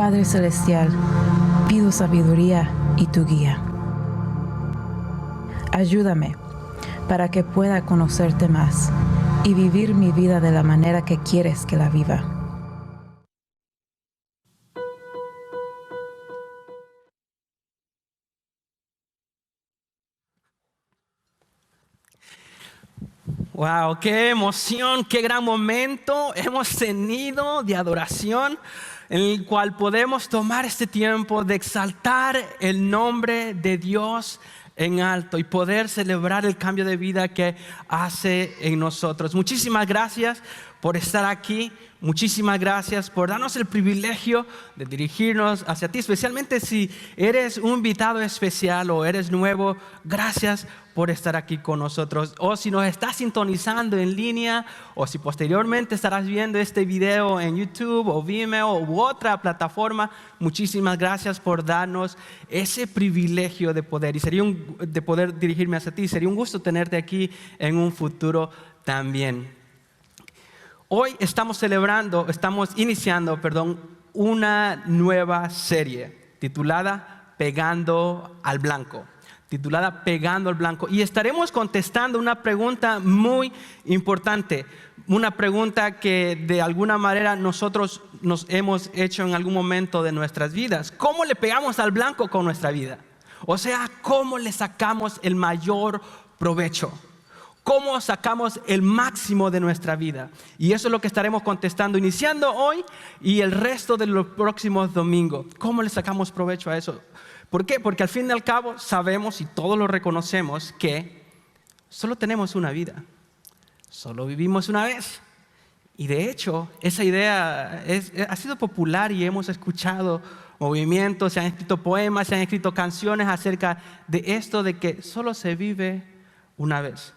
Padre Celestial, pido sabiduría y tu guía. Ayúdame para que pueda conocerte más y vivir mi vida de la manera que quieres que la viva. Wow, qué emoción, qué gran momento hemos tenido de adoración en el cual podemos tomar este tiempo de exaltar el nombre de Dios en alto y poder celebrar el cambio de vida que hace en nosotros. Muchísimas gracias por estar aquí. Muchísimas gracias por darnos el privilegio de dirigirnos hacia ti, especialmente si eres un invitado especial o eres nuevo. Gracias por estar aquí con nosotros. O si nos estás sintonizando en línea, o si posteriormente estarás viendo este video en YouTube o Vimeo u otra plataforma, muchísimas gracias por darnos ese privilegio de poder de poder dirigirme hacia ti. Sería un gusto tenerte aquí en un futuro también. Hoy estamos iniciando una nueva serie titulada Pegando al Blanco. Y estaremos contestando una pregunta muy importante, una pregunta que de alguna manera nosotros nos hemos hecho en algún momento de nuestras vidas. ¿Cómo le pegamos al blanco con nuestra vida? O sea, ¿cómo le sacamos el mayor provecho? ¿Cómo sacamos el máximo de nuestra vida? Y eso es lo que estaremos contestando iniciando hoy y el resto de los próximos domingos. ¿Cómo le sacamos provecho a eso? ¿Por qué? Porque al fin y al cabo sabemos y todos lo reconocemos que solo tenemos una vida. Solo vivimos una vez. Y de hecho, esa idea ha sido popular y hemos escuchado movimientos, se han escrito poemas, se han escrito canciones acerca de esto de que solo se vive una vez.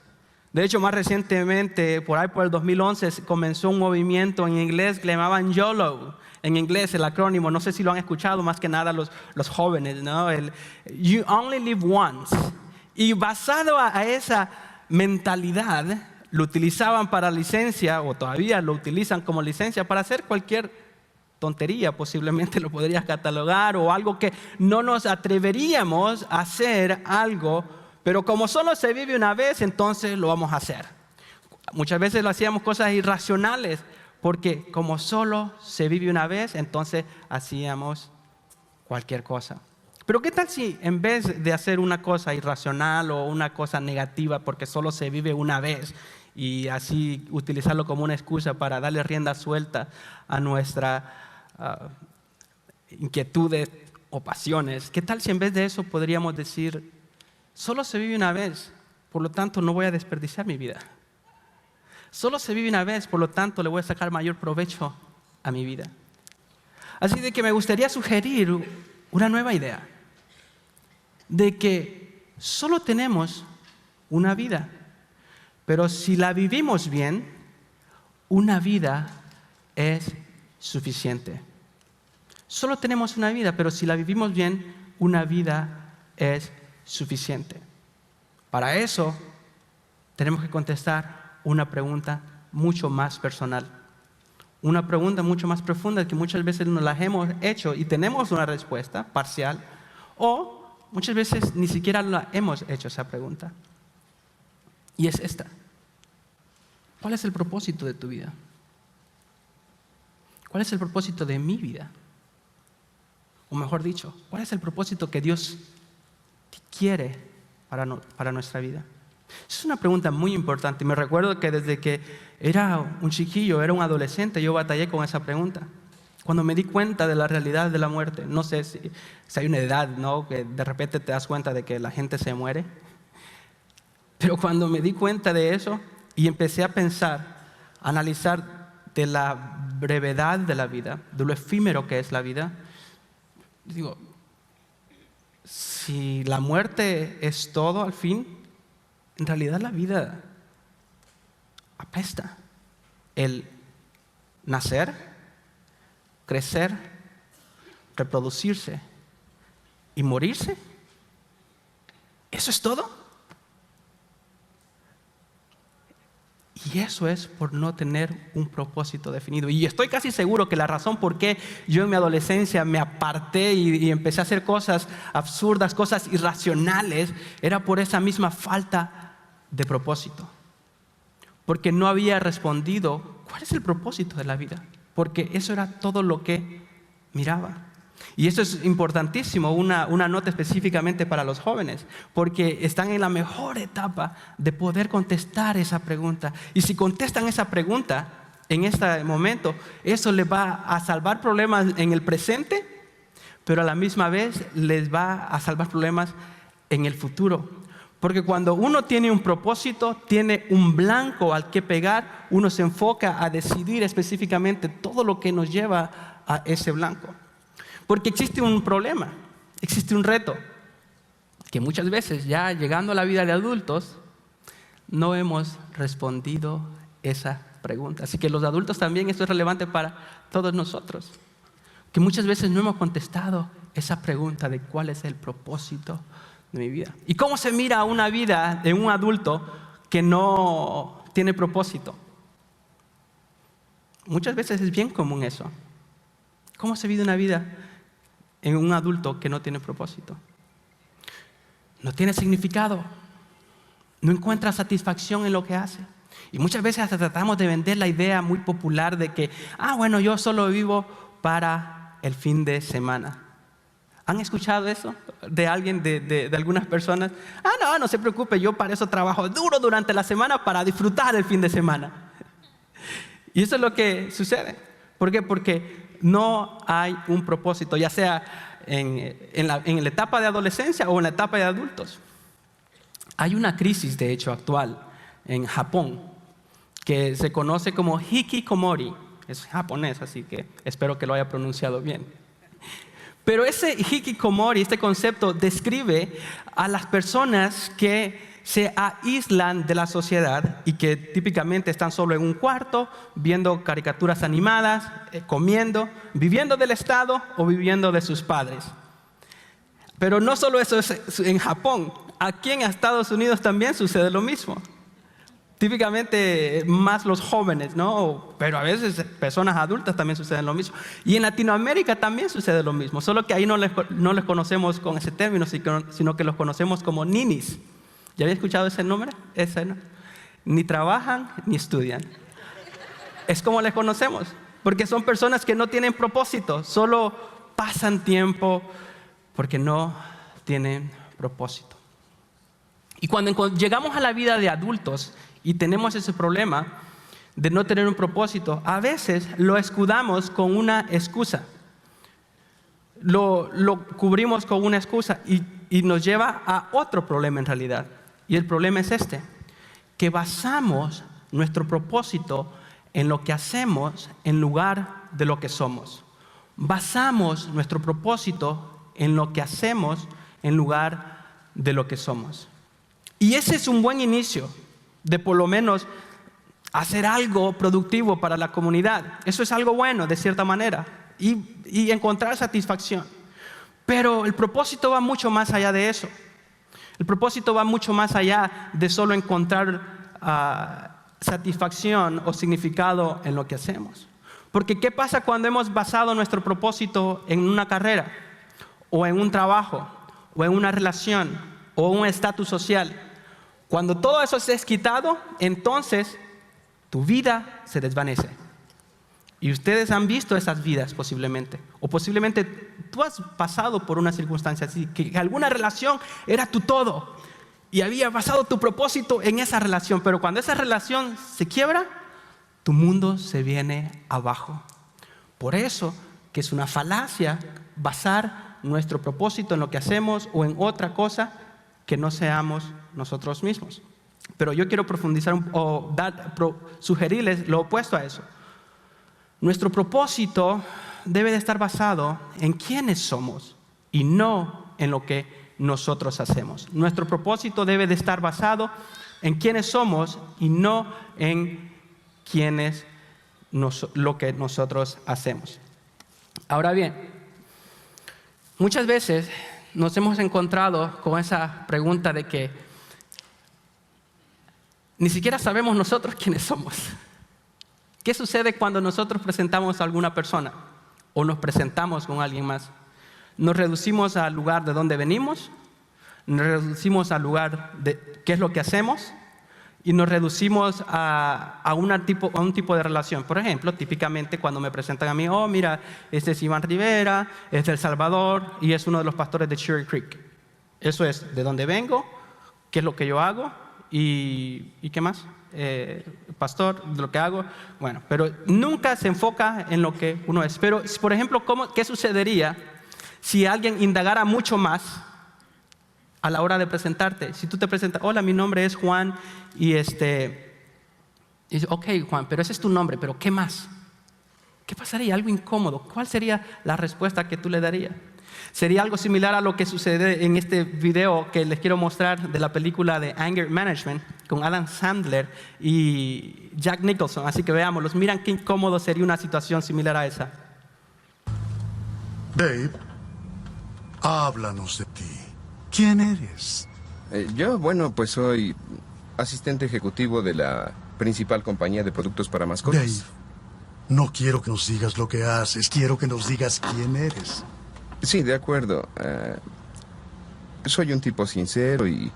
De hecho, más recientemente, por el 2011, comenzó un movimiento en inglés que le llamaban YOLO. En inglés, el acrónimo, no sé si lo han escuchado, más que nada los jóvenes, ¿no? You Only Live Once. Y basado a esa mentalidad, lo utilizaban para licencia, o todavía lo utilizan como licencia, para hacer cualquier tontería, posiblemente lo podrías catalogar, o algo que no nos atreveríamos a hacer algo. Pero como solo se vive una vez, entonces lo vamos a hacer. Muchas veces lo hacíamos cosas irracionales, porque como solo se vive una vez, entonces hacíamos cualquier cosa. Pero ¿qué tal si en vez de hacer una cosa irracional o una cosa negativa, porque solo se vive una vez, y así utilizarlo como una excusa para darle rienda suelta a nuestras inquietudes o pasiones? ¿Qué tal si en vez de eso podríamos decir: solo se vive una vez, por lo tanto no voy a desperdiciar mi vida? Solo se vive una vez, por lo tanto le voy a sacar mayor provecho a mi vida. Así de que me gustaría sugerir una nueva idea, de que solo tenemos una vida, pero si la vivimos bien, una vida es suficiente. Solo tenemos una vida, pero si la vivimos bien, una vida es suficiente. Para eso tenemos que contestar una pregunta mucho más personal, una pregunta mucho más profunda que muchas veces nos la hemos hecho y tenemos una respuesta parcial, o muchas veces ni siquiera la hemos hecho esa pregunta. Y es esta: ¿cuál es el propósito de tu vida? ¿Cuál es el propósito de mi vida? O mejor dicho, ¿cuál es el propósito que Dios quiere para nuestra vida? Es una pregunta muy importante. Me recuerdo que desde que era un chiquillo, era un adolescente, yo batallé con esa pregunta. Cuando me di cuenta de la realidad de la muerte, no sé si hay una edad, ¿no?, que de repente te das cuenta de que la gente se muere. Pero cuando me di cuenta de eso y empecé a pensar, a analizar de la brevedad de la vida, de lo efímero que es la vida, digo, si la muerte es todo al fin, en realidad la vida apesta. El nacer, crecer, reproducirse y morirse, ¿eso es todo? Y Y eso es por no tener un propósito definido. Y estoy casi seguro que la razón por qué yo en mi adolescencia me aparté y empecé a hacer cosas absurdas, cosas irracionales, era por esa misma falta de propósito. Porque no había respondido cuál es el propósito de la vida. Porque eso era todo lo que miraba. Y eso es importantísimo, una nota específicamente para los jóvenes, porque están en la mejor etapa de poder contestar esa pregunta. Y si contestan esa pregunta en este momento, eso les va a salvar problemas en el presente, pero a la misma vez les va a salvar problemas en el futuro. Porque cuando uno tiene un propósito, tiene un blanco al que pegar, uno se enfoca a decidir específicamente todo lo que nos lleva a ese blanco. Porque existe un problema, existe un reto, que muchas veces ya llegando a la vida de adultos, no hemos respondido esa pregunta. Así que los adultos también, esto es relevante para todos nosotros, que muchas veces no hemos contestado esa pregunta de cuál es el propósito de mi vida. ¿Y cómo se mira una vida de un adulto que no tiene propósito? Muchas veces es bien común eso. ¿Cómo se vive una vida en un adulto que no tiene propósito? No tiene significado. No encuentra satisfacción en lo que hace. Y muchas veces hasta tratamos de vender la idea muy popular de que, bueno, yo solo vivo para el fin de semana. ¿Han escuchado eso de alguien, de algunas personas? No se preocupe, yo para eso trabajo duro durante la semana para disfrutar el fin de semana. Y eso es lo que sucede. ¿Por qué? Porque no hay un propósito, ya sea en la etapa de adolescencia o en la etapa de adultos. Hay una crisis, de hecho, actual en Japón que se conoce como hikikomori. Es japonés, así que espero que lo haya pronunciado bien. Pero ese hikikomori, este concepto, describe a las personas que se aíslan de la sociedad y que típicamente están solo en un cuarto, viendo caricaturas animadas, comiendo, viviendo del Estado o viviendo de sus padres. Pero no solo eso es en Japón, aquí en Estados Unidos también sucede lo mismo. Típicamente más los jóvenes, ¿no? Pero a veces personas adultas también suceden lo mismo. Y en Latinoamérica también sucede lo mismo, solo que ahí no les conocemos con ese término, sino que los conocemos como ninis. ¿Ya había escuchado ese nombre? Ese, ¿no? Ni trabajan ni estudian. Es como les conocemos, porque son personas que no tienen propósito, solo pasan tiempo porque no tienen propósito. Y cuando llegamos a la vida de adultos y tenemos ese problema de no tener un propósito, a veces lo escudamos con una excusa. Lo cubrimos con una excusa y nos lleva a otro problema en realidad. Y el problema es este, que basamos nuestro propósito en lo que hacemos en lugar de lo que somos. Basamos nuestro propósito en lo que hacemos en lugar de lo que somos. Y ese es un buen inicio de por lo menos hacer algo productivo para la comunidad. Eso es algo bueno de cierta manera y encontrar satisfacción. Pero el propósito va mucho más allá de eso. El propósito va mucho más allá de solo encontrar satisfacción o significado en lo que hacemos. Porque ¿qué pasa cuando hemos basado nuestro propósito en una carrera, o en un trabajo, o en una relación, o un estatus social? Cuando todo eso se es quitado, entonces tu vida se desvanece. Y ustedes han visto esas vidas posiblemente. O posiblemente tú has pasado por una circunstancia así, que alguna relación era tu todo. Y había basado tu propósito en esa relación. Pero cuando esa relación se quiebra, tu mundo se viene abajo. Por eso que es una falacia basar nuestro propósito en lo que hacemos o en otra cosa que no seamos nosotros mismos. Pero yo quiero profundizar o sugerirles lo opuesto a eso. Nuestro propósito debe de estar basado en quiénes somos y no en lo que nosotros hacemos. Nuestro propósito debe de estar basado en quiénes somos y no en lo que nosotros hacemos. Ahora bien, muchas veces nos hemos encontrado con esa pregunta de que ni siquiera sabemos nosotros quiénes somos. ¿Qué sucede cuando nosotros presentamos a alguna persona o nos presentamos con alguien más? Nos reducimos al lugar de donde venimos, nos reducimos al lugar de qué es lo que hacemos y nos reducimos a un tipo de relación. Por ejemplo, típicamente cuando me presentan a mí, oh, mira, este es Iván Rivera, es de El Salvador y es uno de los pastores de Cherry Creek. Eso es de dónde vengo, qué es lo que yo hago y qué más. Pastor, de lo que hago. Bueno, pero nunca se enfoca en lo que uno es. Pero, por ejemplo, ¿qué sucedería si alguien indagara mucho más a la hora de presentarte? Si tú te presentas, hola, mi nombre es Juan y dice, ok, Juan, pero ese es tu nombre, pero ¿qué más? ¿Qué pasaría? Algo incómodo. ¿Cuál sería la respuesta que tú le darías? Sería algo similar a lo que sucede en este video que les quiero mostrar de la película de Anger Management con Adam Sandler y Jack Nicholson. Así que veámoslos. Miran qué incómodo sería una situación similar a esa. Dave, háblanos de ti. ¿Quién eres? Yo, bueno, pues soy asistente ejecutivo de la principal compañía de productos para mascotas. Dave, no quiero que nos digas lo que haces. Quiero que nos digas quién eres. Sí, de acuerdo. Soy un tipo sincero y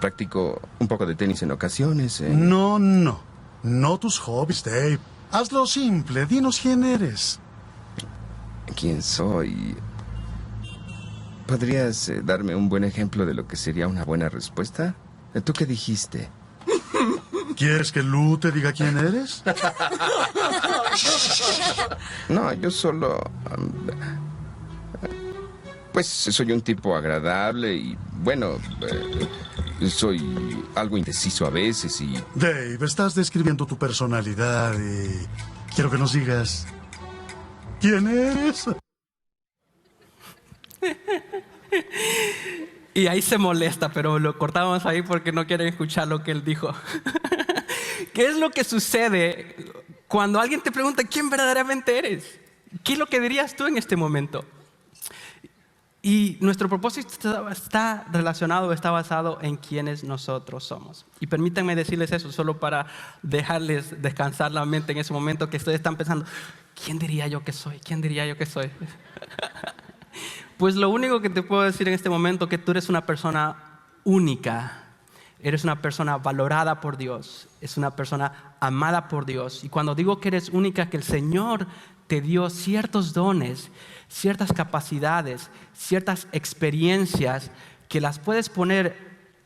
practico un poco de tenis en ocasiones. No tus hobbies, Dave. Hazlo simple. Dinos quién eres. ¿Quién soy? ¿Podrías darme un buen ejemplo de lo que sería una buena respuesta? ¿Tú qué dijiste? ¿Quieres que Lou te diga quién eres? No, yo solo... pues soy un tipo agradable y, bueno, soy algo indeciso a veces y... Dave, estás describiendo tu personalidad y quiero que nos digas quién eres. Y ahí se molesta, pero lo cortamos ahí porque no quieren escuchar lo que él dijo. ¿Qué es lo que sucede cuando alguien te pregunta quién verdaderamente eres? ¿Qué es lo que dirías tú en este momento? Y nuestro propósito está relacionado, está basado en quiénes nosotros somos. Y permítanme decirles eso solo para dejarles descansar la mente en ese momento que ustedes están pensando, ¿quién diría yo que soy? ¿Quién diría yo que soy? Pues lo único que te puedo decir en este momento es que tú eres una persona única. Eres una persona valorada por Dios. Es una persona amada por Dios. Y cuando digo que eres única, que el Señor te dio ciertos dones, ciertas capacidades, ciertas experiencias que las puedes poner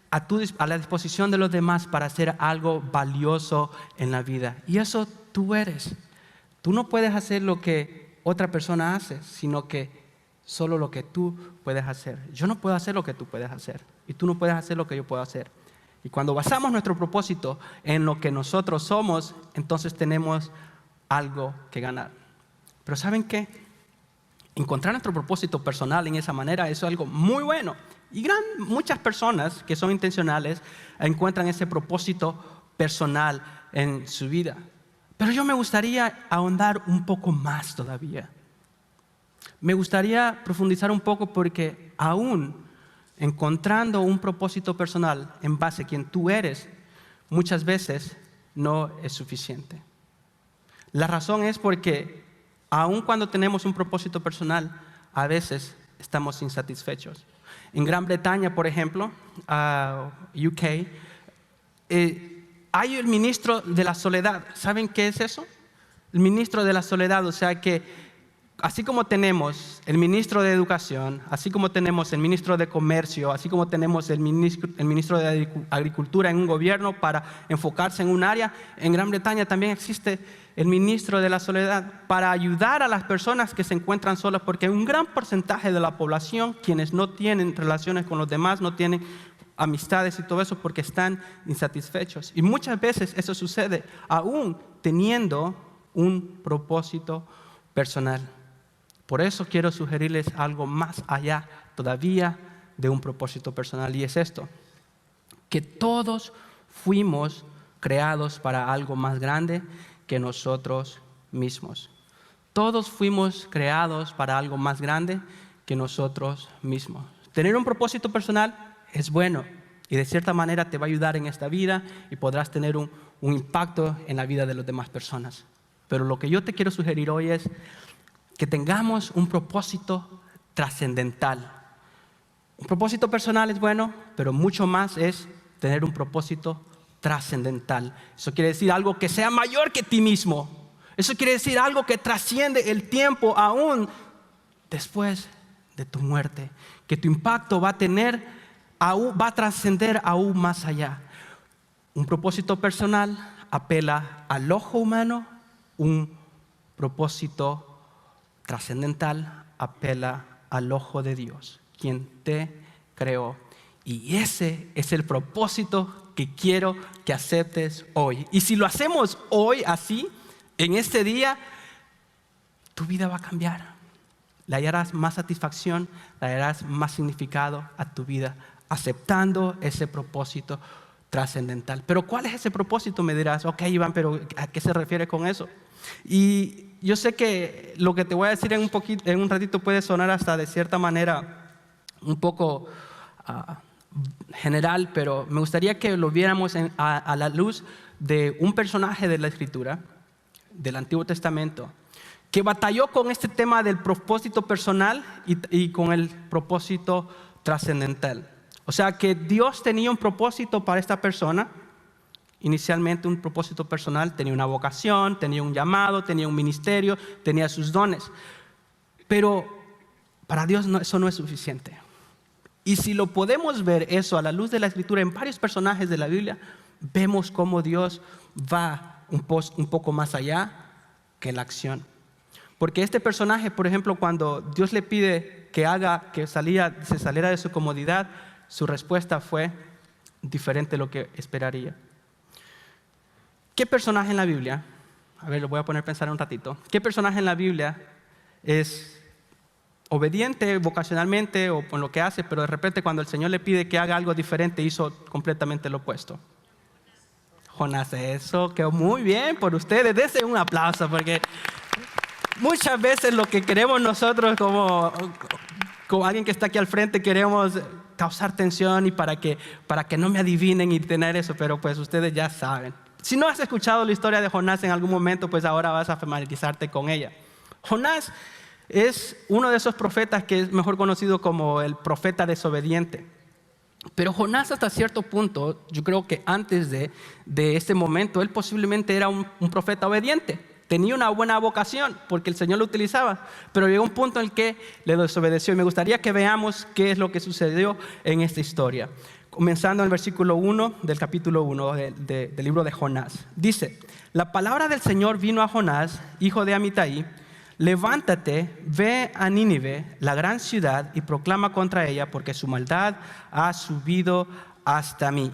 a la disposición de los demás para hacer algo valioso en la vida. Y eso tú eres. Tú no puedes hacer lo que otra persona hace, sino que solo lo que tú puedes hacer. Yo no puedo hacer lo que tú puedes hacer y tú no puedes hacer lo que yo puedo hacer. Y cuando basamos nuestro propósito en lo que nosotros somos, entonces tenemos algo que ganar. Pero ¿saben qué? Encontrar nuestro propósito personal en esa manera, eso es algo muy bueno. Y muchas personas que son intencionales encuentran ese propósito personal en su vida. Pero yo me gustaría ahondar un poco más todavía. Me gustaría profundizar un poco porque aún encontrando un propósito personal en base a quien tú eres, muchas veces no es suficiente. La razón es porque aun cuando tenemos un propósito personal, a veces estamos insatisfechos. En Gran Bretaña, por ejemplo, UK, hay el ministro de la soledad. ¿Saben qué es eso? El ministro de la soledad, o sea que así como tenemos el ministro de Educación, así como tenemos el ministro de Comercio, así como tenemos el ministro de Agricultura en un gobierno para enfocarse en un área, en Gran Bretaña también existe el ministro de la Soledad para ayudar a las personas que se encuentran solas, porque un gran porcentaje de la población, quienes no tienen relaciones con los demás, no tienen amistades y todo eso porque están insatisfechos. Y muchas veces eso sucede aún teniendo un propósito personal. Por eso quiero sugerirles algo más allá todavía de un propósito personal, y es esto: que todos fuimos creados para algo más grande que nosotros mismos. Todos fuimos creados para algo más grande que nosotros mismos. Tener un propósito personal es bueno y de cierta manera te va a ayudar en esta vida y podrás tener un impacto en la vida de las demás personas. Pero lo que yo te quiero sugerir hoy es que tengamos un propósito trascendental. Un propósito personal es bueno, pero mucho más es tener un propósito trascendental. Eso quiere decir algo que sea mayor que ti mismo. Eso quiere decir algo que trasciende el tiempo aún después de tu muerte. Que tu impacto va a trascender aún más allá. Un propósito personal apela al ojo humano. Un propósito trascendental apela al ojo de Dios, quien te creó. Y ese es el propósito que quiero que aceptes hoy. Y si lo hacemos hoy así, en este día, tu vida va a cambiar. Le hallarás más satisfacción, le hallarás más significado a tu vida, aceptando ese propósito trascendental. Pero ¿cuál es ese propósito? Me dirás, ok, Iván, pero ¿a qué se refiere con eso? Y yo sé que lo que te voy a decir en un ratito puede sonar hasta de cierta manera un poco general, pero me gustaría que lo viéramos a la luz de un personaje de la Escritura, del Antiguo Testamento, que batalló con este tema del propósito personal y con el propósito trascendental. O sea que Dios tenía un propósito para esta persona. Inicialmente un propósito personal, tenía una vocación, tenía un llamado, tenía un ministerio, tenía sus dones. Pero para Dios eso no es suficiente. Y si lo podemos ver eso a la luz de la Escritura en varios personajes de la Biblia, vemos cómo Dios va un poco más allá que la acción. Porque este personaje, por ejemplo, cuando Dios le pide que se saliera de su comodidad, su respuesta fue diferente a lo que esperaría. ¿Qué personaje en la Biblia? A ver, lo voy a poner a pensar un ratito. ¿Qué personaje en la Biblia es obediente vocacionalmente o con lo que hace, pero de repente cuando el Señor le pide que haga algo diferente, hizo completamente lo opuesto? Jonás. Eso quedó muy bien por ustedes. Dense un aplauso, porque muchas veces lo que queremos nosotros como alguien que está aquí al frente, queremos causar tensión y para que no me adivinen y tener eso, pero pues ustedes ya saben. Si no has escuchado la historia de Jonás en algún momento, pues ahora vas a familiarizarte con ella. Jonás es uno de esos profetas que es mejor conocido como el profeta desobediente. Pero Jonás, hasta cierto punto, yo creo que antes de este momento, él posiblemente era un profeta obediente. Tenía una buena vocación porque el Señor lo utilizaba, pero llegó un punto en el que le desobedeció. Y me gustaría que veamos qué es lo que sucedió en esta historia. Comenzando en el versículo 1 del capítulo 1 del libro de Jonás. Dice: la palabra del Señor vino a Jonás, hijo de Amitai: levántate, ve a Nínive, la gran ciudad, y proclama contra ella, porque su maldad ha subido hasta mí.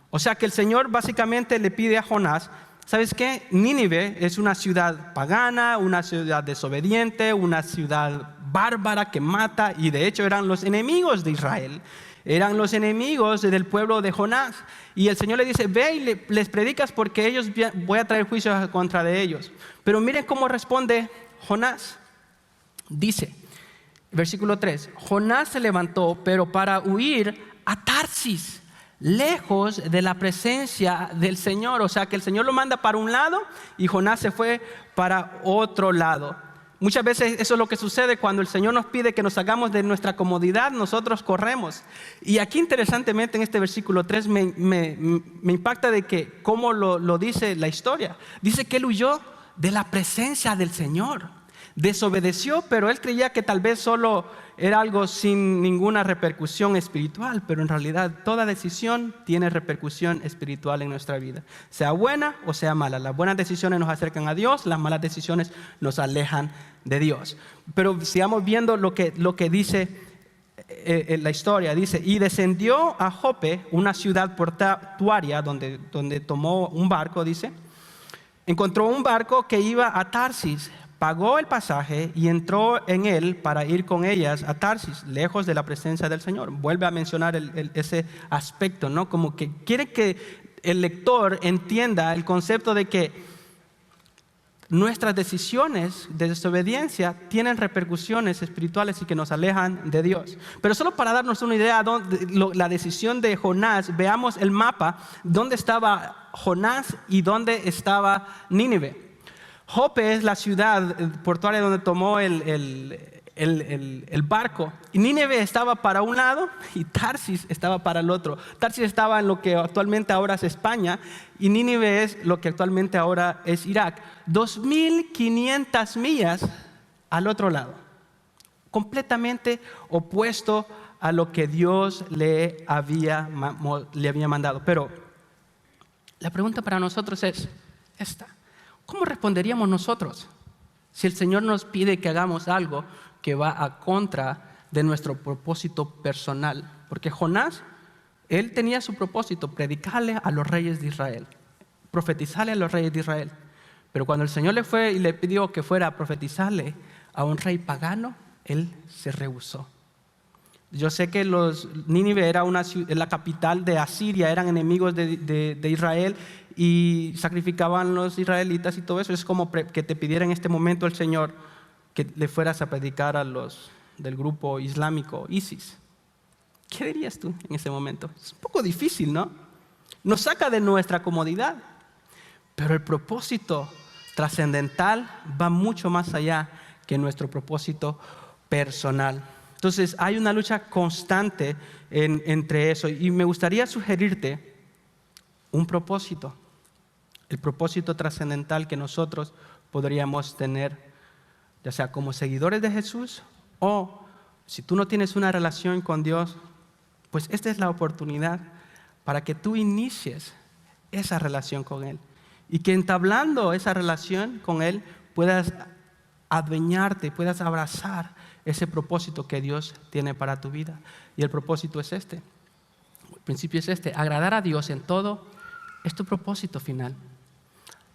O sea que el Señor básicamente le pide a Jonás, ¿sabes qué? Nínive es una ciudad pagana, una ciudad desobediente, una ciudad bárbara que mata, y de hecho eran los enemigos de Israel. Eran los enemigos del pueblo de Jonás. Y el Señor le dice: ve y les predicas, porque voy a traer juicios contra de ellos. Pero miren cómo responde Jonás. Dice, versículo 3: Jonás se levantó, pero para huir a Tarsis, lejos de la presencia del Señor. O sea que el Señor lo manda para un lado y Jonás se fue para otro lado. Muchas veces eso es lo que sucede cuando el Señor nos pide que nos hagamos de nuestra comodidad, nosotros corremos. Y aquí interesantemente en este versículo 3 me impacta de que cómo lo dice la historia. Dice que él huyó de la presencia del Señor. Desobedeció, pero él creía que tal vez solo era algo sin ninguna repercusión espiritual, pero en realidad toda decisión tiene repercusión espiritual en nuestra vida, sea buena o sea mala. Las buenas decisiones nos acercan a Dios, las malas decisiones nos alejan de Dios. Pero sigamos viendo lo que dice la historia. Dice: y descendió a Jope, una ciudad portuaria, donde tomó un barco. Dice: encontró un barco que iba a Tarsis, pagó el pasaje y entró en él para ir con ellas a Tarsis, lejos de la presencia del Señor. Vuelve a mencionar ese aspecto, ¿no? Como que quiere que el lector entienda el concepto de que nuestras decisiones de desobediencia tienen repercusiones espirituales y que nos alejan de Dios. Pero solo para darnos una idea de la decisión de Jonás, veamos el mapa, dónde estaba Jonás y dónde estaba Nínive. Jope es la ciudad portuaria donde tomó el barco. Y Nínive estaba para un lado y Tarsis estaba para el otro. Tarsis estaba en lo que actualmente ahora es España y Nínive es lo que actualmente ahora es Irak. 2.500 millas al otro lado. Completamente opuesto a lo que Dios le había mandado. Pero la pregunta para nosotros es esta. ¿Cómo responderíamos nosotros si el Señor nos pide que hagamos algo que va a contra de nuestro propósito personal? Porque Jonás, él tenía su propósito, predicarle a los reyes de Israel, profetizarle a los reyes de Israel. Pero cuando el Señor le fue y le pidió que fuera a profetizarle a un rey pagano, él se rehusó. Yo sé que Nínive era la capital de Asiria, eran enemigos de Israel y sacrificaban los israelitas y todo eso. Es como que te pidiera en este momento el Señor que le fueras a predicar a los del grupo islámico ISIS. ¿Qué dirías tú en ese momento? Es un poco difícil, ¿no? Nos saca de nuestra comodidad, pero el propósito trascendental va mucho más allá que nuestro propósito personal. Entonces hay una lucha constante entre eso y me gustaría sugerirte un propósito, el propósito trascendental que nosotros podríamos tener, ya sea como seguidores de Jesús o si tú no tienes una relación con Dios, pues esta es la oportunidad para que tú inicies esa relación con Él y que entablando esa relación con Él puedas adueñarte, puedas abrazar ese propósito que Dios tiene para tu vida. Y el propósito es este, el principio es este: agradar a Dios en todo es tu propósito final.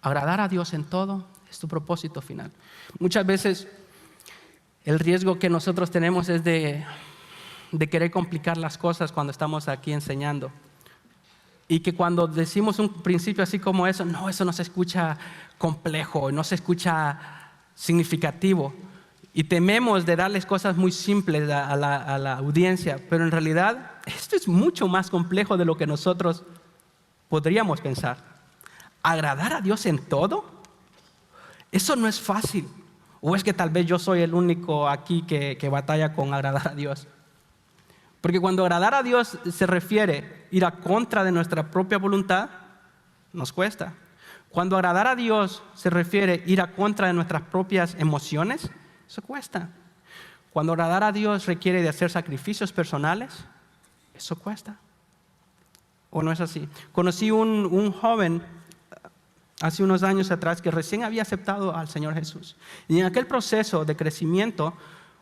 Agradar a Dios en todo es tu propósito final. Muchas veces el riesgo que nosotros tenemos es de querer complicar las cosas cuando estamos aquí enseñando. Y que cuando decimos un principio así como eso no se escucha complejo, no se escucha significativo. Y tememos de darles cosas muy simples a la audiencia. Pero en realidad esto es mucho más complejo de lo que nosotros podríamos pensar. ¿Agradar a Dios en todo? Eso no es fácil. ¿O es que tal vez yo soy el único aquí que batalla con agradar a Dios? Porque cuando agradar a Dios se refiere ir a contra de nuestra propia voluntad, nos cuesta. Cuando agradar a Dios se refiere ir a contra de nuestras propias emociones, eso cuesta. Cuando agradar a Dios requiere de hacer sacrificios personales, eso cuesta. ¿O no es así? Conocí un joven hace unos años atrás que recién había aceptado al Señor Jesús. Y en aquel proceso de crecimiento,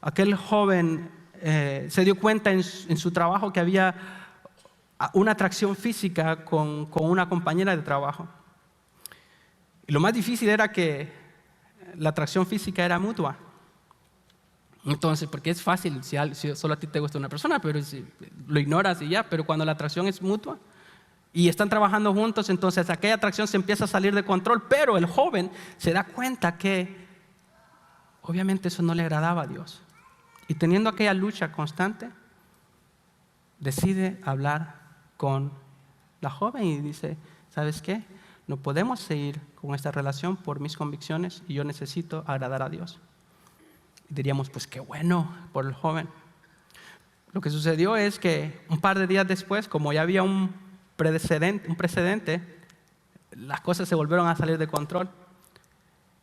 aquel joven se dio cuenta en su trabajo que había una atracción física con una compañera de trabajo. Y lo más difícil era que la atracción física era mutua. Entonces, porque es fácil si solo a ti te gusta una persona, pero si lo ignoras y ya, pero cuando la atracción es mutua y están trabajando juntos, entonces aquella atracción se empieza a salir de control, pero el joven se da cuenta que obviamente eso no le agradaba a Dios. Y teniendo aquella lucha constante, decide hablar con la joven y dice, ¿sabes qué? No podemos seguir con esta relación por mis convicciones y yo necesito agradar a Dios. Y diríamos, pues qué bueno por el joven. Lo que sucedió es que un par de días después, como ya había un precedente, las cosas se volvieron a salir de control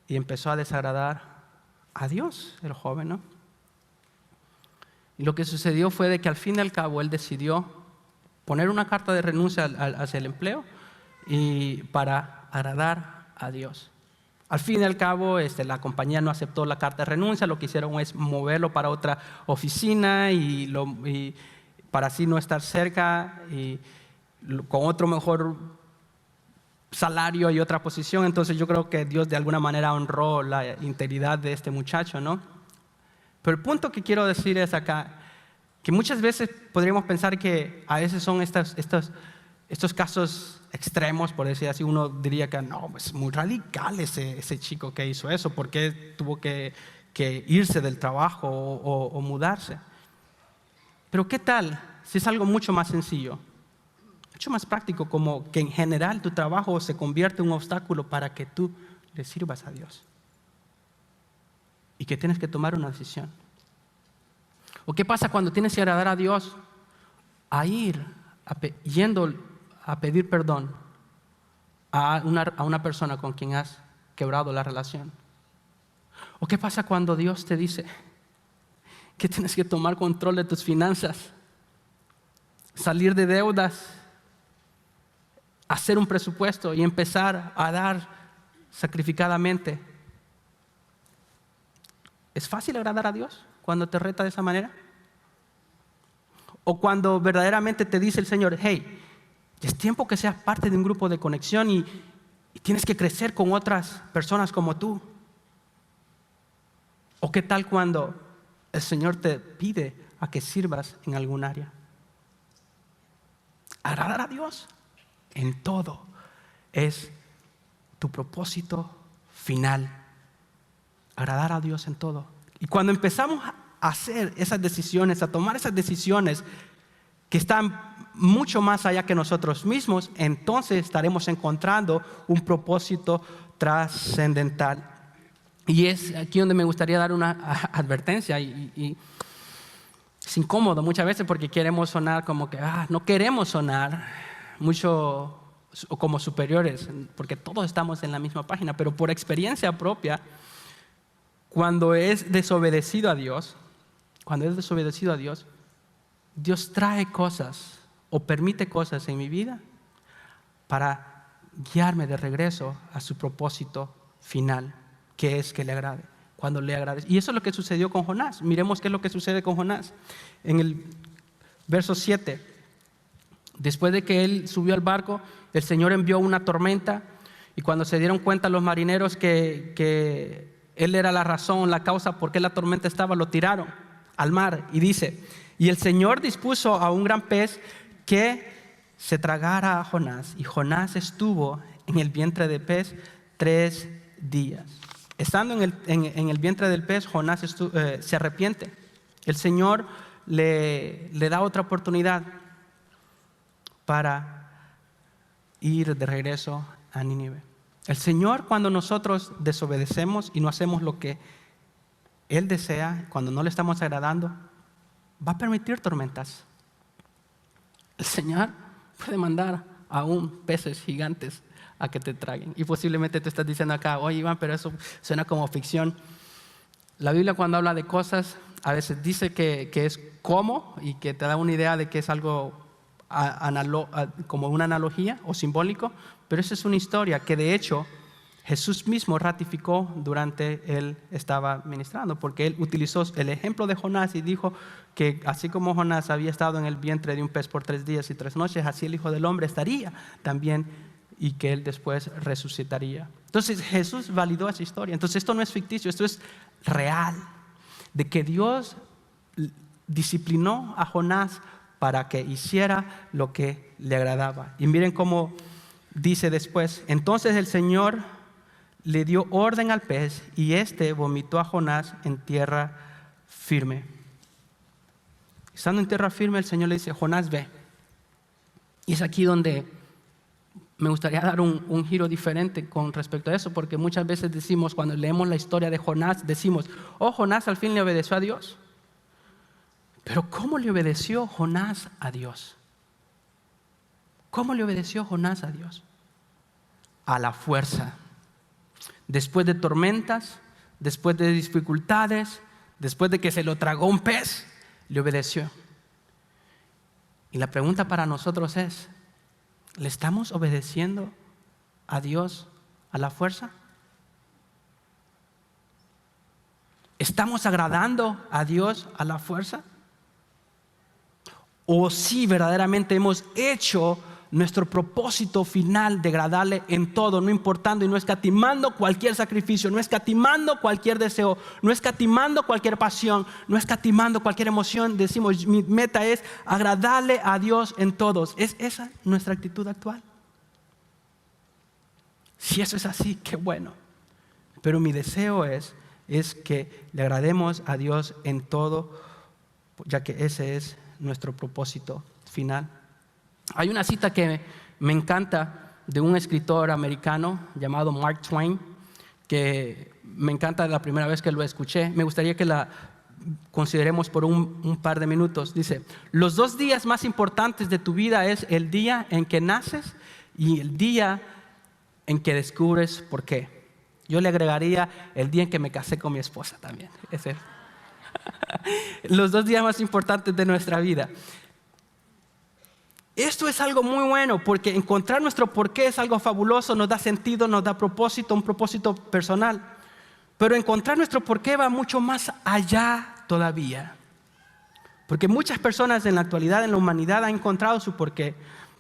y empezó a desagradar a Dios el joven, ¿no? Y lo que sucedió fue de que al fin y al cabo él decidió poner una carta de renuncia hacia el empleo y para agradar a Dios. Al fin y al cabo, la compañía no aceptó la carta de renuncia, lo que hicieron es moverlo para otra oficina y para así no estar cerca y con otro mejor salario y otra posición. Entonces yo creo que Dios de alguna manera honró la integridad de este muchacho, ¿no? Pero el punto que quiero decir es acá, que muchas veces podríamos pensar que a veces son estos estos casos extremos, por decir así, uno diría que no, es muy radical ese chico que hizo eso, ¿por qué tuvo que irse del trabajo o mudarse? Pero ¿qué tal si es algo mucho más sencillo, mucho más práctico, como que en general tu trabajo se convierte en un obstáculo para que tú le sirvas a Dios y que tienes que tomar una decisión? ¿O qué pasa cuando tienes que agradar a Dios yendo a pedir perdón a una persona con quien has quebrado la relación? ¿O qué pasa cuando Dios te dice que tienes que tomar control de tus finanzas, salir de deudas, hacer un presupuesto y empezar a dar sacrificadamente? ¿Es fácil agradar a Dios cuando te reta de esa manera? O cuando verdaderamente te dice el Señor, hey, es tiempo que seas parte de un grupo de conexión y tienes que crecer con otras personas como tú. ¿O qué tal cuando el Señor te pide a que sirvas en algún área? Agradar a Dios en todo es tu propósito final. Agradar a Dios en todo. Y cuando empezamos a hacer esas decisiones, a tomar esas decisiones que están mucho más allá que nosotros mismos, entonces estaremos encontrando un propósito trascendental. Y es aquí donde me gustaría dar una advertencia y es incómodo muchas veces porque queremos sonar como que no queremos sonar mucho como superiores, porque todos estamos en la misma página, pero por experiencia propia, cuando es desobedecido a Dios, Dios trae cosas o permite cosas en mi vida para guiarme de regreso a su propósito final, que es que le agrade, cuando le agrade. Y eso es lo que sucedió con Jonás. Miremos qué es lo que sucede con Jonás. En el verso 7, después de que él subió al barco, el Señor envió una tormenta, y cuando se dieron cuenta los marineros que él era la razón, la causa por qué la tormenta estaba, lo tiraron al mar. Y dice, y el Señor dispuso a un gran pez que se tragara a Jonás, y Jonás estuvo en el vientre del pez 3 días. Estando en el vientre del pez, Jonás se arrepiente. El Señor le da otra oportunidad para ir de regreso a Nínive. El Señor, cuando nosotros desobedecemos y no hacemos lo que Él desea, cuando no le estamos agradando, va a permitir tormentas. El Señor puede mandar aún peces gigantes a que te traguen. Y posiblemente te estás diciendo acá, oye Iván, pero eso suena como ficción. La Biblia, cuando habla de cosas, a veces dice que es como, y que te da una idea de que es algo como una analogía o simbólico, pero esa es una historia que de hecho Jesús mismo ratificó durante él estaba ministrando, porque él utilizó el ejemplo de Jonás y dijo que así como Jonás había estado en el vientre de un pez por 3 días y 3 noches, así el Hijo del Hombre estaría también, y que él después resucitaría. Entonces Jesús validó esa historia. Entonces esto no es ficticio, esto es real, de que Dios disciplinó a Jonás para que hiciera lo que le agradaba. Y miren cómo dice después, entonces el Señor le dio orden al pez y éste vomitó a Jonás en tierra firme. Estando en tierra firme, el Señor le dice, Jonás, ve. Y es aquí donde me gustaría dar un giro diferente con respecto a eso, porque muchas veces decimos, cuando leemos la historia de Jonás, decimos, Jonás al fin le obedeció a Dios. Pero ¿cómo le obedeció Jonás a Dios? ¿Cómo le obedeció Jonás a Dios? A la fuerza. Después de tormentas, después de dificultades, después de que se lo tragó un pez, le obedeció. Y la pregunta para nosotros es, ¿le estamos obedeciendo a Dios a la fuerza? ¿Estamos agradando a Dios a la fuerza? ¿O si verdaderamente hemos hecho nuestro propósito final de agradarle en todo, no importando y no escatimando cualquier sacrificio, no escatimando cualquier deseo, no escatimando cualquier pasión, no escatimando cualquier emoción. Decimos, mi meta es agradarle a Dios en todos. ¿Es esa nuestra actitud actual? Si eso es así, qué bueno. Pero mi deseo es que le agrademos a Dios en todo, ya que ese es nuestro propósito final. Hay una cita que me encanta de un escritor americano llamado Mark Twain, que me encanta la primera vez que lo escuché. Me gustaría que la consideremos por un par de minutos. Dice, los 2 días más importantes de tu vida es el día en que naces y el día en que descubres por qué. Yo le agregaría el día en que me casé con mi esposa también. Ese. Los 2 días más importantes de nuestra vida. Esto es algo muy bueno porque encontrar nuestro porqué es algo fabuloso, nos da sentido, nos da propósito, un propósito personal. Pero encontrar nuestro porqué va mucho más allá todavía. Porque muchas personas en la actualidad, en la humanidad, han encontrado su porqué.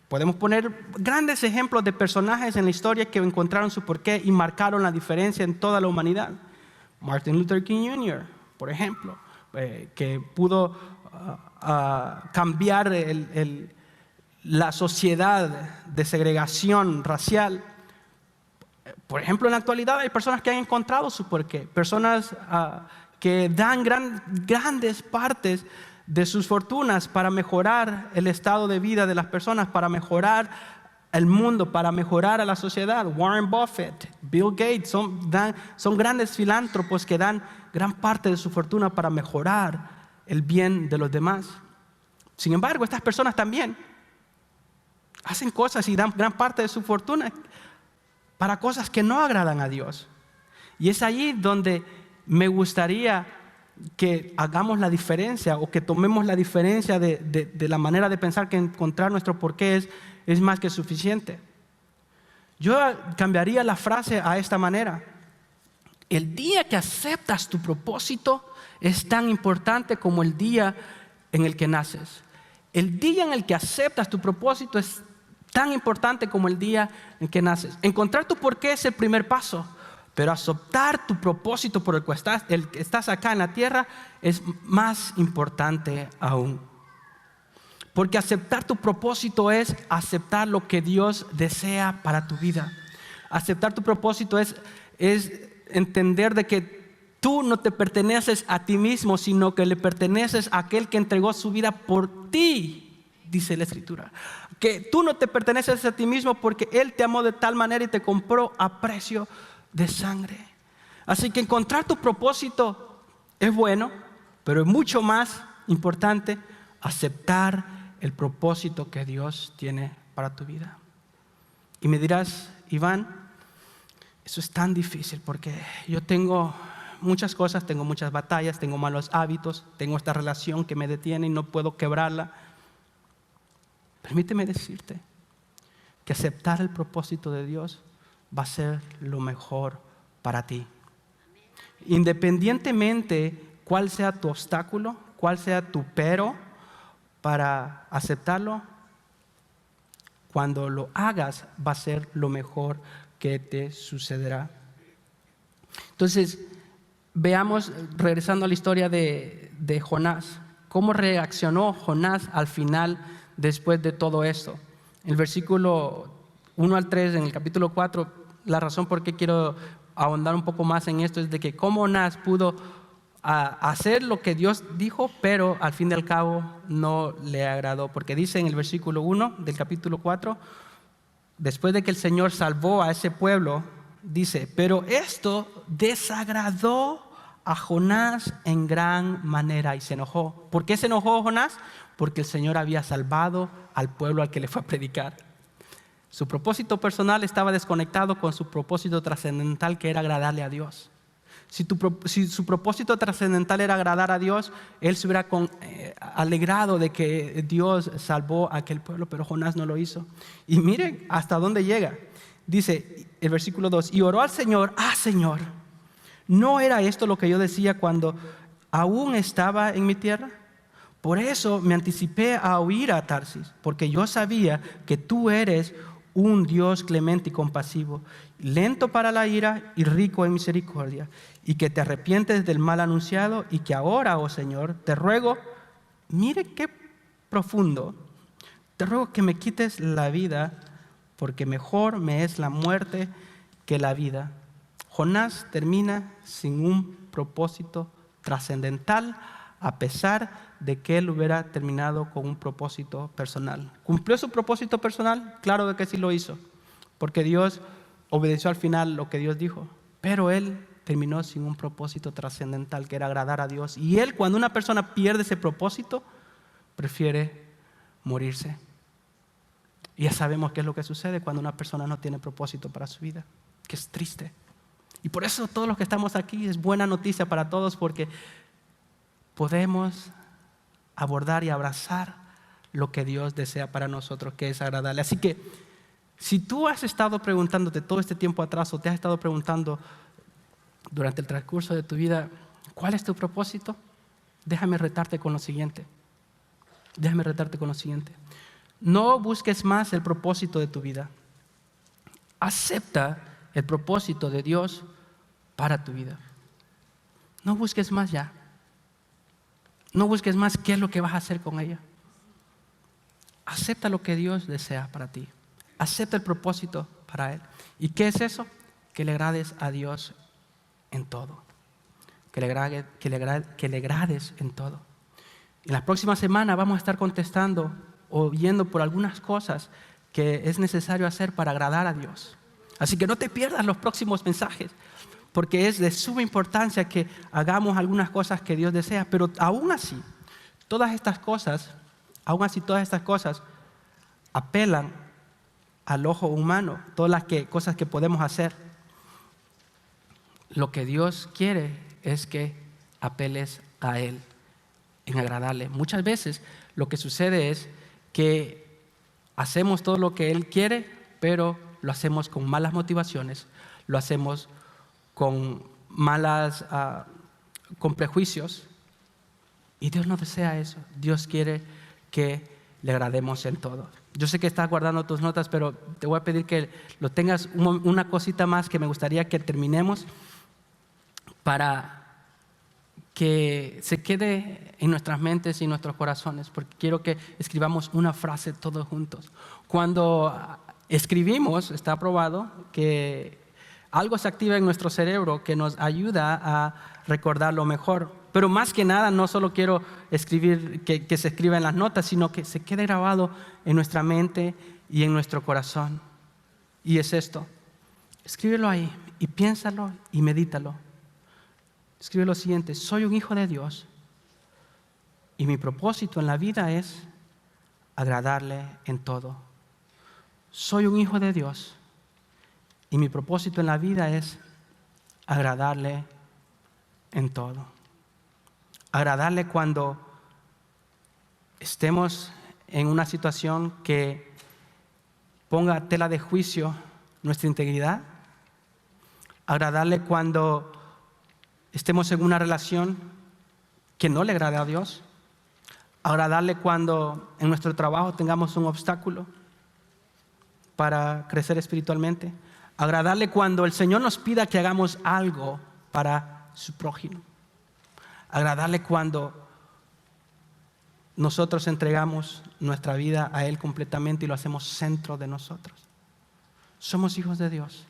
Podemos poner grandes ejemplos de personajes en la historia que encontraron su porqué y marcaron la diferencia en toda la humanidad. Martin Luther King Jr., por ejemplo, que pudo cambiar la sociedad de segregación racial. Por ejemplo, en la actualidad hay personas que han encontrado su porqué, personas que dan grandes partes de sus fortunas para mejorar el estado de vida de las personas, para mejorar el mundo, para mejorar a la sociedad. Warren Buffett, Bill Gates son grandes filántropos que dan gran parte de su fortuna para mejorar el bien de los demás. Sin embargo, estas personas también hacen cosas y dan gran parte de su fortuna para cosas que no agradan a Dios. Y es ahí donde me gustaría que hagamos la diferencia o que tomemos la diferencia de la manera de pensar que encontrar nuestro porqué es más que suficiente. Yo cambiaría la frase a esta manera. El día que aceptas tu propósito es tan importante como el día en el que naces. El día en el que aceptas tu propósito es tan importante como el día en que naces. Encontrar tu porqué es el primer paso, pero aceptar tu propósito por el que estás acá en la tierra es más importante aún. Porque aceptar tu propósito es aceptar lo que Dios desea para tu vida. Aceptar tu propósito es entender de que tú no te perteneces a ti mismo, sino que le perteneces a aquel que entregó su vida por ti, dice la Escritura. Que tú no te perteneces a ti mismo porque Él te amó de tal manera y te compró a precio de sangre. Así que encontrar tu propósito es bueno, pero es mucho más importante aceptar el propósito que Dios tiene para tu vida. Y me dirás, Iván, eso es tan difícil porque yo tengo muchas cosas, tengo muchas batallas, tengo malos hábitos, tengo esta relación que me detiene y no puedo quebrarla. Permíteme decirte que aceptar el propósito de Dios va a ser lo mejor para ti. Independientemente cuál sea tu obstáculo, cuál sea tu pero para aceptarlo, cuando lo hagas va a ser lo mejor que te sucederá. Entonces, veamos, regresando a la historia de Jonás, cómo reaccionó Jonás al final después de todo esto. El versículo 1 al 3 en el capítulo 4, la razón por qué quiero ahondar un poco más en esto es de que cómo Jonás pudo hacer lo que Dios dijo, pero al fin y al cabo no le agradó. Porque dice en el versículo 1 del capítulo 4, después de que el Señor salvó a ese pueblo, dice, pero esto desagradó a Jonás en gran manera y se enojó. ¿Por qué se enojó Jonás? Porque el Señor había salvado al pueblo al que le fue a predicar. Su propósito personal estaba desconectado con su propósito trascendental, que era agradarle a Dios. Si su propósito trascendental era agradar a Dios, él se hubiera alegrado de que Dios salvó a aquel pueblo, pero Jonás no lo hizo. Y miren hasta dónde llega. Dice el versículo 2, y oró al Señor, Señor, ¿no era esto lo que yo decía cuando aún estaba en mi tierra? Por eso me anticipé a huir a Tarsis, porque yo sabía que tú eres un Dios clemente y compasivo, lento para la ira y rico en misericordia, y que te arrepientes del mal anunciado, y que ahora, oh Señor, te ruego, mire qué profundo, te ruego que me quites la vida, porque mejor me es la muerte que la vida. Jonás termina sin un propósito trascendental, a pesar de que él hubiera terminado con un propósito personal. ¿Cumplió su propósito personal? Claro de que sí lo hizo, porque Dios obedeció al final lo que Dios dijo, pero él terminó sin un propósito trascendental, que era agradar a Dios. Y él, cuando una persona pierde ese propósito, prefiere morirse. Y ya sabemos qué es lo que sucede cuando una persona no tiene propósito para su vida, que es triste. Y por eso todos los que estamos aquí es buena noticia para todos, porque podemos abordar y abrazar lo que Dios desea para nosotros, que es agradable. Así que si tú has estado preguntándote todo este tiempo atrás, o te has estado preguntando durante el transcurso de tu vida, ¿cuál es tu propósito? Déjame retarte con lo siguiente. Déjame retarte con lo siguiente. No busques más el propósito de tu vida. Acepta el propósito de Dios para tu vida. No busques más ya. No busques más qué es lo que vas a hacer con ella. Acepta lo que Dios desea para ti. Acepta el propósito para Él. ¿Y qué es eso? Que le agrades a Dios en todo. Que le agrades en todo. En la próxima semana vamos a estar contestando o viendo por algunas cosas que es necesario hacer para agradar a Dios. Así que no te pierdas los próximos mensajes, porque es de suma importancia que hagamos algunas cosas que Dios desea. Pero aún así, todas estas cosas apelan al ojo humano, todas las cosas que podemos hacer. Lo que Dios quiere es que apeles a Él en agradarle. Muchas veces lo que sucede es que hacemos todo lo que Él quiere, pero lo hacemos con malas motivaciones, lo hacemos con con prejuicios, y Dios no desea eso. Dios quiere que le agrademos en todo. Yo sé que estás guardando tus notas, pero te voy a pedir que lo tengas una cosita más que me gustaría que terminemos para que se quede en nuestras mentes y en nuestros corazones, porque quiero que escribamos una frase todos juntos. Cuando escribimos, está probado que algo se activa en nuestro cerebro que nos ayuda a recordarlo mejor. Pero más que nada, no solo quiero escribir que se escriba en las notas, sino que se quede grabado en nuestra mente y en nuestro corazón. Y es esto: escríbelo ahí y piénsalo y medítalo. Escribe lo siguiente: soy un hijo de Dios y mi propósito en la vida es agradarle en todo. Soy un hijo de Dios y mi propósito en la vida es agradarle en todo. Agradarle cuando estemos en una situación que ponga a tela de juicio nuestra integridad. Agradarle cuando estemos en una relación que no le agrade a Dios. Agradarle cuando en nuestro trabajo tengamos un obstáculo para crecer espiritualmente. Agradarle cuando el Señor nos pida que hagamos algo para su prójimo. Agradarle cuando nosotros entregamos nuestra vida a Él completamente y lo hacemos centro de nosotros. Somos hijos de Dios.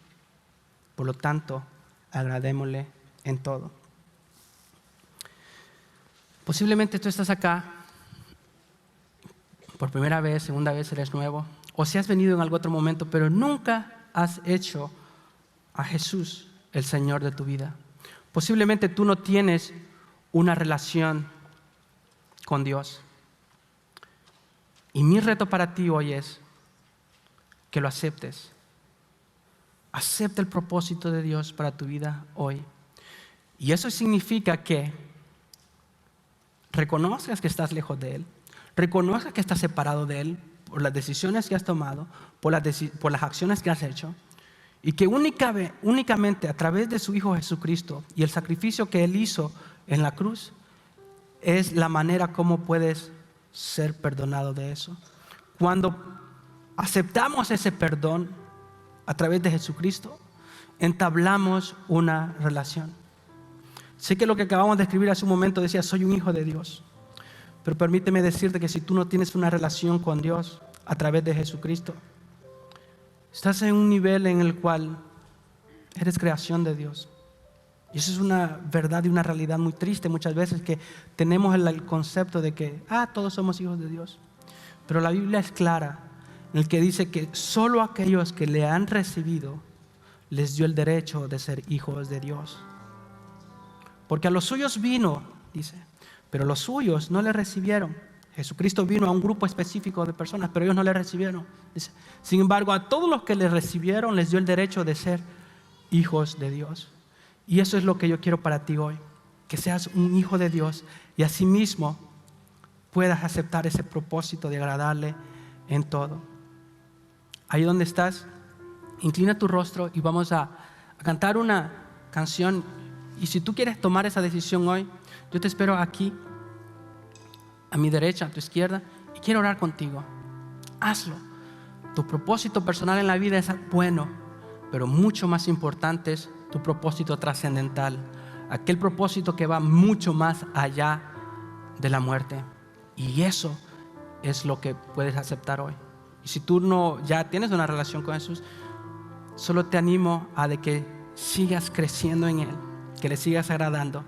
Por lo tanto, agradémosle en todo. Posiblemente tú estás acá por primera vez, segunda vez, eres nuevo, o si has venido en algún otro momento, pero nunca has hecho a Jesús el Señor de tu vida. Posiblemente tú no tienes una relación con Dios. Y mi reto para ti hoy es que lo aceptes. Acepta el propósito de Dios para tu vida hoy. Y eso significa que reconozcas que estás lejos de Él, reconozcas que estás separado de Él por las decisiones que has tomado, por las acciones que has hecho, y que únicamente a través de su Hijo Jesucristo y el sacrificio que Él hizo en la cruz, es la manera como puedes ser perdonado de eso. Cuando aceptamos ese perdón a través de Jesucristo, entablamos una relación. Sé que lo que acabamos de escribir hace un momento decía, soy un hijo de Dios. Pero permíteme decirte que si tú no tienes una relación con Dios a través de Jesucristo, estás en un nivel en el cual eres creación de Dios. Y eso es una verdad y una realidad muy triste muchas veces, que tenemos el concepto de que todos somos hijos de Dios. Pero la Biblia es clara en el que dice que solo aquellos que le han recibido les dio el derecho de ser hijos de Dios. Porque a los suyos vino, dice, pero los suyos no le recibieron. Jesucristo vino a un grupo específico de personas, pero ellos no le recibieron. Dice, sin embargo, a todos los que le recibieron les dio el derecho de ser hijos de Dios. Y eso es lo que yo quiero para ti hoy, que seas un hijo de Dios y asimismo puedas aceptar ese propósito de agradarle en todo. Ahí donde estás, inclina tu rostro y vamos a cantar una canción. Y si tú quieres tomar esa decisión hoy, yo te espero aquí, a mi derecha, a tu izquierda, y quiero orar contigo. Hazlo. Tu propósito personal en la vida es bueno, pero mucho más importante es tu propósito trascendental, aquel propósito que va mucho más allá de la muerte. Y eso es lo que puedes aceptar hoy. Y si tú no ya tienes una relación con Jesús, solo te animo a de que sigas creciendo en Él, que le sigas agradando.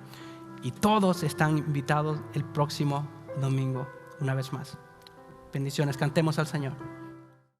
Y todos están invitados el próximo domingo una vez más. Bendiciones, cantemos al Señor.